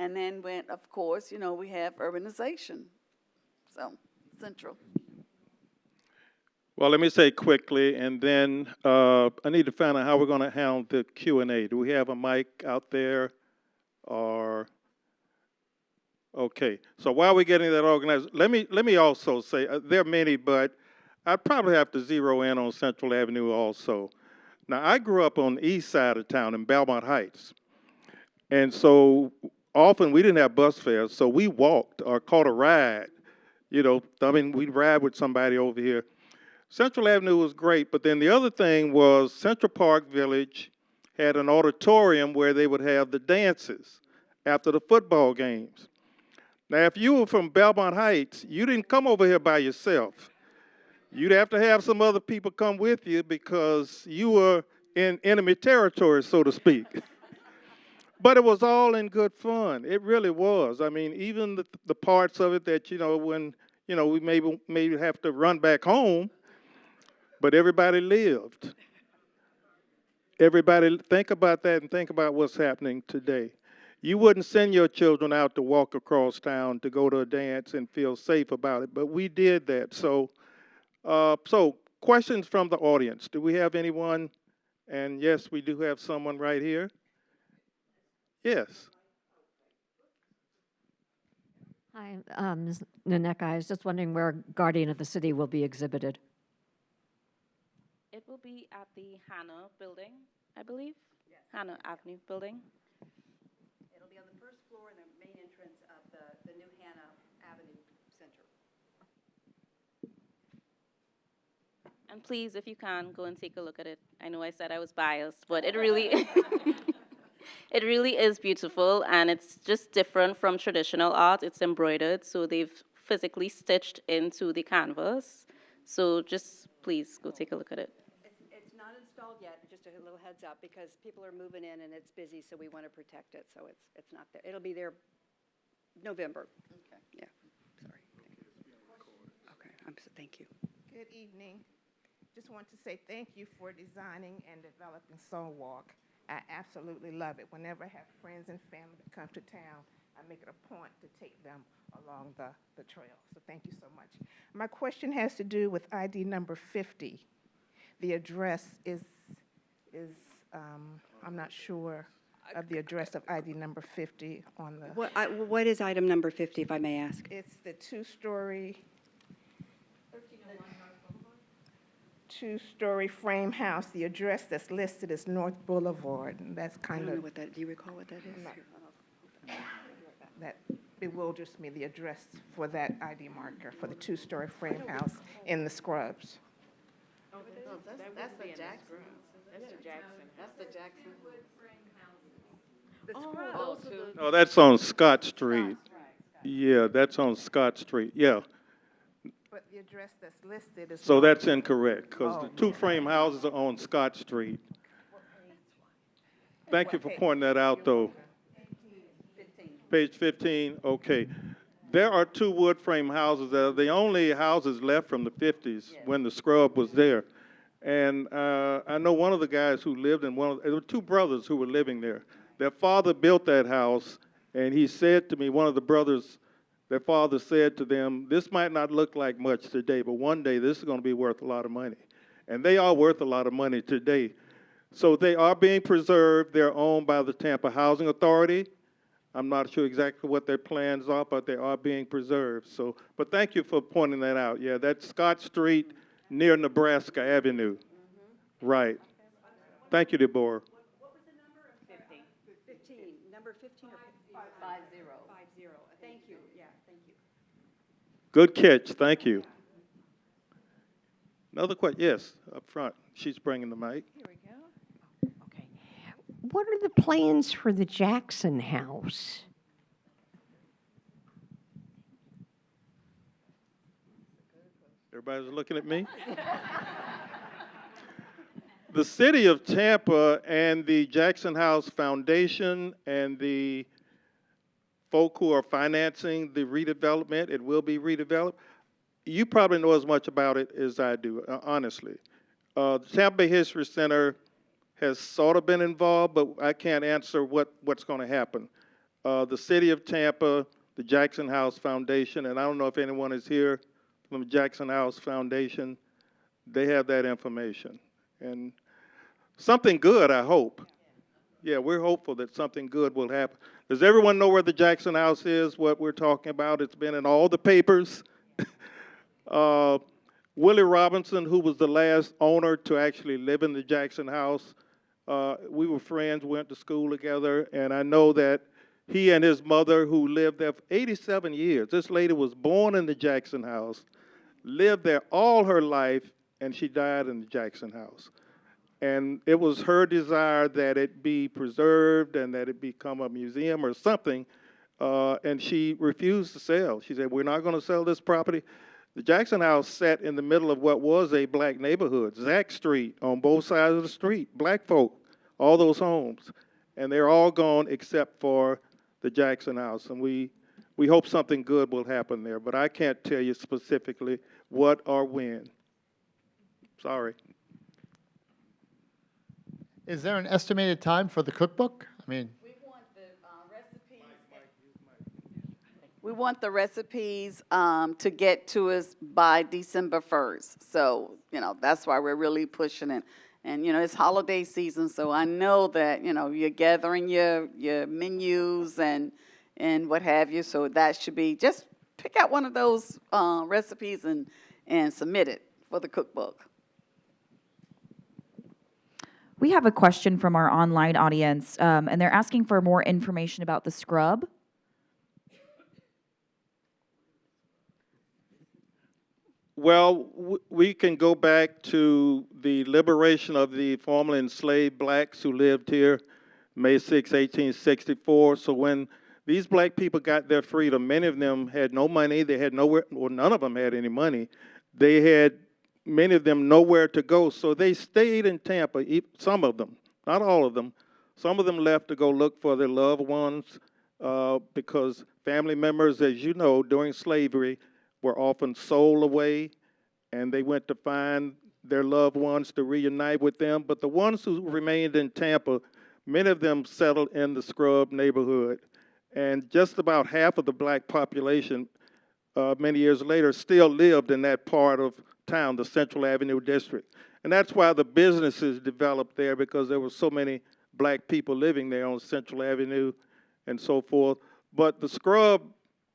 And then of course, we have urbanization. So, Central. Well, let me say quickly, and then I need to find out how we're going to handle the Q&A. Do we have a mic out there? Or, okay. So while we're getting that organized, let me also say, there are many, but I'd probably have to zero in on Central Avenue also. Now, I grew up on the east side of town in Belmont Heights. And so often we didn't have bus fares, so we walked or caught a ride. We'd ride with somebody over here. Central Avenue was great, but then the other thing was Central Park Village had an auditorium where they would have the dances after the football games. Now, if you were from Belmont Heights, you didn't come over here by yourself. You'd have to have some other people come with you because you were in enemy territory, so to speak. But it was all in good fun. It really was. I mean, even the parts of it that, when, we maybe have to run back home, but everybody lived. Everybody, think about that and think about what's happening today. You wouldn't send your children out to walk across town to go to a dance and feel safe about it, but we did that. So questions from the audience. Do we have anyone? And yes, we do have someone right here. Yes. Hi, Ms. Naneka. I was just wondering where Guardian of the City will be exhibited. It will be at the Hannah building, I believe. Yes. Hannah Avenue building. It'll be on the first floor in the main entrance of the new Hannah Avenue Center. And please, if you can, go and take a look at it. I know I said I was biased, but it really it really is beautiful, and it's just different from traditional art. It's embroidered, so they've physically stitched into the canvas. So just please go take a look at it. It's not installed yet, just a little heads up, because people are moving in and it's busy, so we want to protect it, so it's not there. It'll be there November. Okay. Yeah, sorry. Okay, thank you. Good evening. Just want to say thank you for designing and developing Soulwalk. I absolutely love it. Whenever I have friends and family that come to town, I make it a point to take them along the trail. So thank you so much. My question has to do with ID number 50. The address is I'm not sure of the address of ID number 50 on the. What is item number 50, if I may ask? It's the two-story frame house. The address that's listed is North Boulevard, and that's I kind don't know of, what that, do you recall what that is? that bewilders me, the address for that ID marker for the two-story frame house in the Scrubs. That's the Jackson. That's the Jackson. That's the Jackson. No, that's on Scott Street. Yeah, that's on Scott Street. Yeah. But the address that's listed is. So that's incorrect, because Oh. the two frame houses are on Scott Street. Thank you for pointing that out, though. Page 15, okay. There are two wood frame houses that are the only houses left from the 50s when the Scrub was there. And I know one of the guys who lived in there were two brothers who were living there. Their father built that house, and he said to me, one of the brothers, their father said to them, this might not look like much today, but one day this is going to be worth a lot of money. And they are worth a lot of money today. So they are being preserved. They're owned by the Tampa Housing Authority. I'm not sure exactly what their plans are, but they are being preserved. So, but thank you for pointing that out. Yeah, that's Scott Street near Nebraska Avenue. Right. Thank you, Deborah. What was the number? 15. Number 15 or 50? 50. Thank you, yeah, thank you. Good catch. Thank you. Another question? Yes, up front. She's bringing the mic. Here we go. Okay. What are the plans for the Jackson House? Everybody's looking at me? The City of Tampa and the Jackson House Foundation and the folk who are financing the redevelopment, it will be redeveloped. You probably know as much about it as I do, honestly. The Tampa Bay History Center has sort of been involved, but I can't answer what's going to happen. The City of Tampa, the Jackson House Foundation, and I don't know if anyone is here from the Jackson House Foundation, they have that information. And something good, I hope. Yeah, we're hopeful that something good will happen. Does everyone know where the Jackson House is, what we're talking about? It's been in all the papers. Willie Robinson, who was the last owner to actually live in the Jackson House, we were friends, went to school together, and I know that he and his mother, who lived there for 87 years, this lady was born in the Jackson House, lived there all her life, and she died in the Jackson House. And it was her desire that it be preserved and that it become a museum or something, and she refused to sell. She said, we're not going to sell this property. The Jackson House sat in the middle of what was a black neighborhood, Zack Street, on both sides of the street, black folk, all those homes. And they're all gone except for the Jackson House. And we hope something good will happen there, but I can't tell you specifically what or when. Sorry. Is there an estimated time for the cookbook? I mean, We want the recipes. We want the recipes to get to us by December 1st. So, that's why we're really pushing it. And, it's holiday season, so I know that, you're gathering your menus and what have you. So that should be, just pick out one of those recipes and submit it for the cookbook. We have a question from our online audience, and they're asking for more information about the scrub. Well, we can go back to the liberation of the formerly enslaved blacks who lived here, May 6, 1864. So when these black people got their freedom, many of them had no money. They had nowhere, or none of them had any money. They had, many of them, nowhere to go. So they stayed in Tampa, some of them, not all of them. Some of them left to go look for their loved ones because family members, as you know, during slavery, were often sold away, and they went to find their loved ones to reunite with them. But the ones who remained in Tampa, many of them settled in the Scrub neighborhood. And just about half of the black population, many years later, still lived in that part of town, the Central Avenue district. And that's why the businesses developed there, because there were so many black people living there on Central Avenue and so forth. But the Scrub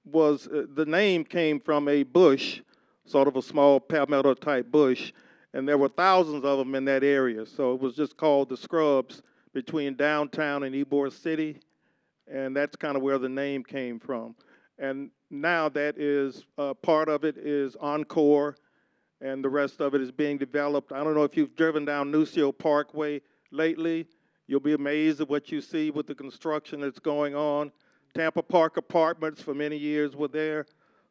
was, the name came from a bush, sort of a small palmetto type bush, and there were thousands of them in that area. So it was just called the Scrubs between downtown and Ybor City, and that's kind of where the name came from. And now that is, part of it is Encore, and the rest of it is being developed. I don't know if you've driven down Nucio Parkway lately. You'll be amazed at what you see with the construction that's going on. Tampa Park Apartments for many years were there.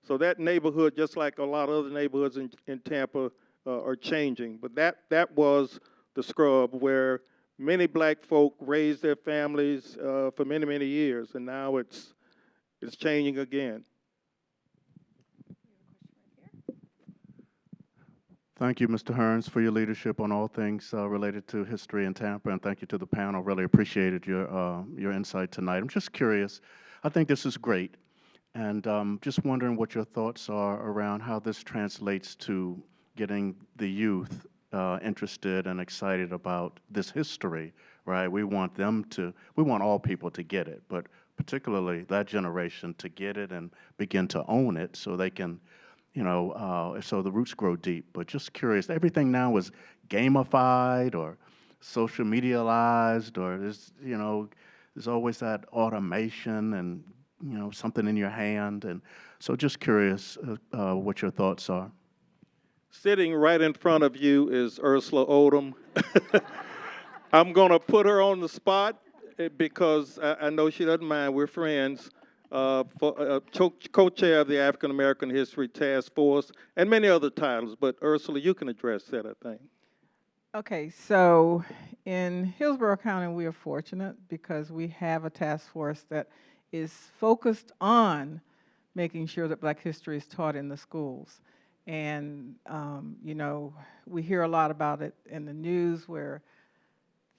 So that neighborhood, just like a lot of other neighborhoods in Tampa, are changing. But that was the Scrub, where many black folk raised their families for many, many years, and now it's changing again. Thank you, Mr. Hearns, for your leadership on all things related to history in Tampa, and thank you to the panel. Really appreciated your insight tonight. I'm just curious. I think this is great, and just wondering what your thoughts are around how this translates to getting the youth interested and excited about this history, right? We want all people to get it, but particularly that generation to get it and begin to own it so they can, so the roots grow deep. But just curious, everything now is gamified or social medialized, or there's always that automation and, something in your hand. And so just curious what your thoughts are. Sitting right in front of you is Ursula Odom. I'm going to put her on the spot because I know she doesn't mind. We're friends. Co-chair of the African American History Task Force, and many other titles. But Ursula, you can address that, I think. Okay, so in Hillsborough County, we are fortunate because we have a task force that is focused on making sure that Black history is taught in the schools. And, we hear a lot about it in the news where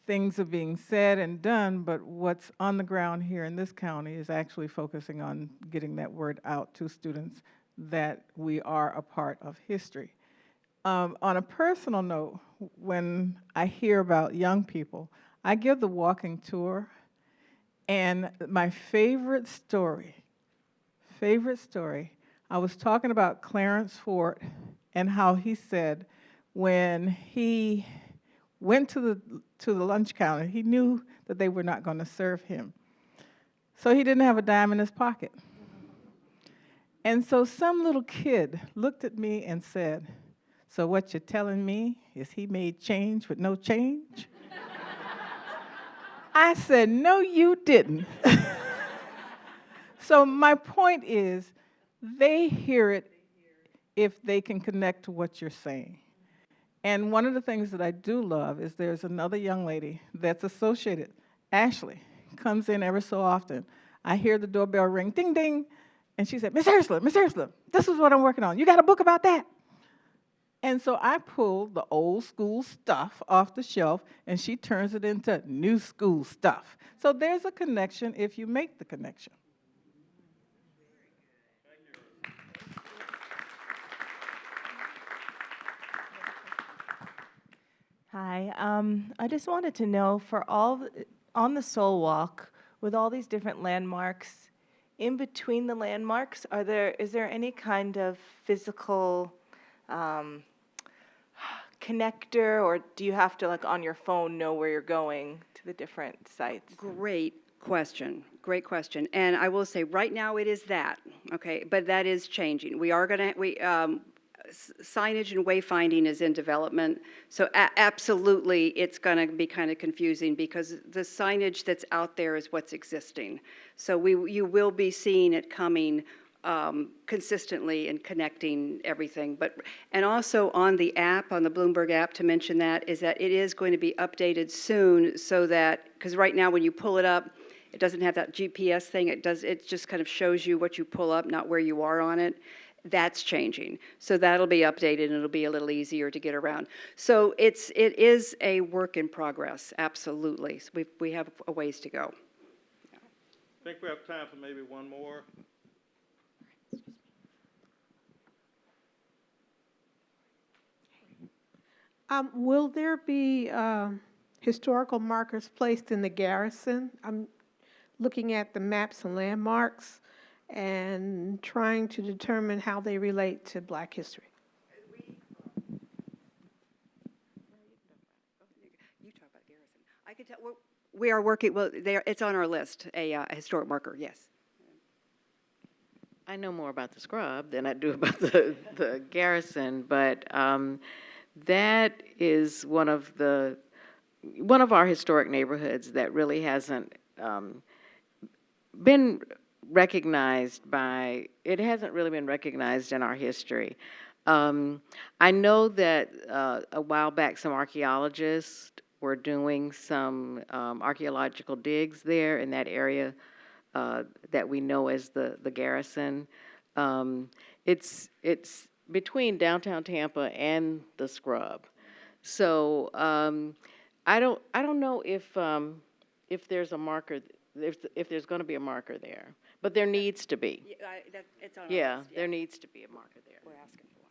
things are being said and done, but what's on the ground here in this county is actually focusing on getting that word out to students that we are a part of history. On a personal note, when I hear about young people, I give the walking tour, and my favorite story, I was talking about Clarence Ford and how he said when he went to the lunch counter, he knew that they were not going to serve him. So he didn't have a dime in his pocket. And so some little kid looked at me and said, "So what you're telling me is he made change with no change?" I said, "No, you didn't." So my point is, they hear it if they can connect to what you're saying. And one of the things that I do love is there's another young lady that's associated, Ashley, comes in ever so often. I hear the doorbell ring, ding, ding, and she said, Miss Ursula, this is what I'm working on. You got a book about that?" And so I pull the old school stuff off the shelf, and she turns it into new school stuff. So there's a connection if you make the connection. Hi, I just wanted to know on the Soul Walk, with all these different landmarks, in between the landmarks, is there any kind of physical connector, or do you have to, like, on your phone know where you're going to the different sites? Great question. And I will say, right now it is that, okay, but that is changing. We are going to, signage and wayfinding is in development, so absolutely it's going to be kind of confusing because the signage that's out there is what's existing. So you will be seeing it coming consistently and connecting everything. And also on the app, on the Bloomberg app, to mention that, is that it is going to be updated soon so that, because right now when you pull it up, it doesn't have that GPS thing. It just kind of shows you what you pull up, not where you are on it. That's changing. So that'll be updated and it'll be a little easier to get around. So it is a work in progress, absolutely. So we have a ways to go. I think we have time for maybe one more. Will there be historical markers placed in the garrison? I'm looking at the maps and landmarks and trying to determine how they relate to Black history. You talk about garrison. I can tell we are working. Well, it's on our list. A historic marker. Yes. I know more about the scrub than I do about the garrison, but that is one of our historic neighborhoods that really hasn't been recognized it hasn't really been recognized in our history. I know that a while back some archaeologists were doing some archaeological digs there in that area that we know as the garrison. It's between downtown Tampa and the Scrub. So I don't know if there's a marker, if there's going to be a marker there, but there needs to be. It's on our Yeah, list, there needs to be a marker there. We're asking for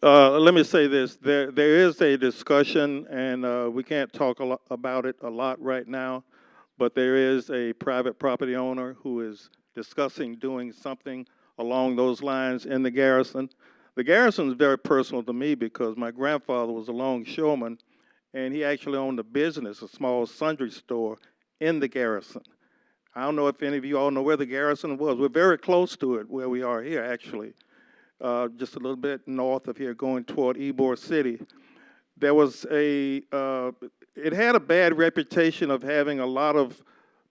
one. Let me say this, there is a discussion, and we can't talk about it a lot right now, but there is a private property owner who is discussing doing something along those lines in the Garrison. The Garrison is very personal to me because my grandfather was a longshoreman, and he actually owned a business, a small sundry store in the Garrison. I don't know if any of you all know where the Garrison was. We're very close to it, where we are here, actually. Just a little bit north of here, going toward Ybor City. There was it had a bad reputation of having a lot of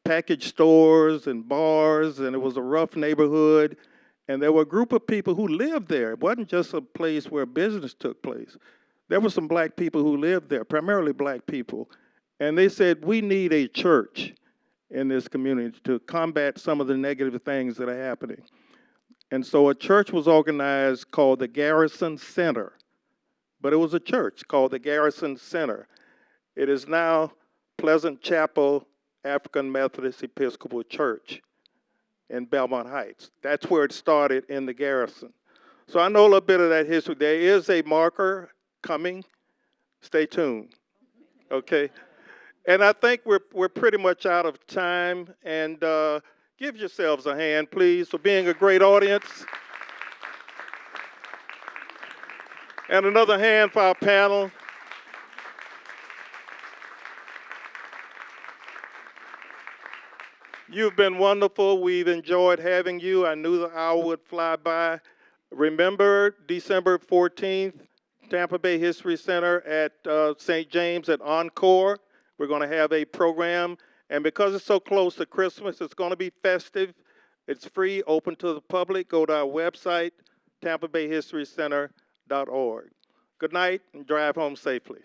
package stores and bars, and it was a rough neighborhood. And there were a group of people who lived there. It wasn't just a place where business took place. There were some black people who lived there, primarily black people. And they said, we need a church in this community to combat some of the negative things that are happening. And so a church was organized called the Garrison Center. But it was a church called the Garrison Center. It is now Pleasant Chapel African Methodist Episcopal Church in Belmont Heights. That's where it started, in the Garrison. So I know a little bit of that history. There is a marker coming. Stay tuned, okay? And I think we're pretty much out of time, and give yourselves a hand, please, for being a great audience. And another hand for our panel. You've been wonderful. We've enjoyed having you. I knew the hour would fly by. Remember, December 14th, Tampa Bay History Center at St. James at Encore. We're going to have a program. And because it's so close to Christmas, it's going to be festive. It's free, open to the public. Go to our website, tampabayhistorycenter.org. Good night, and drive home safely.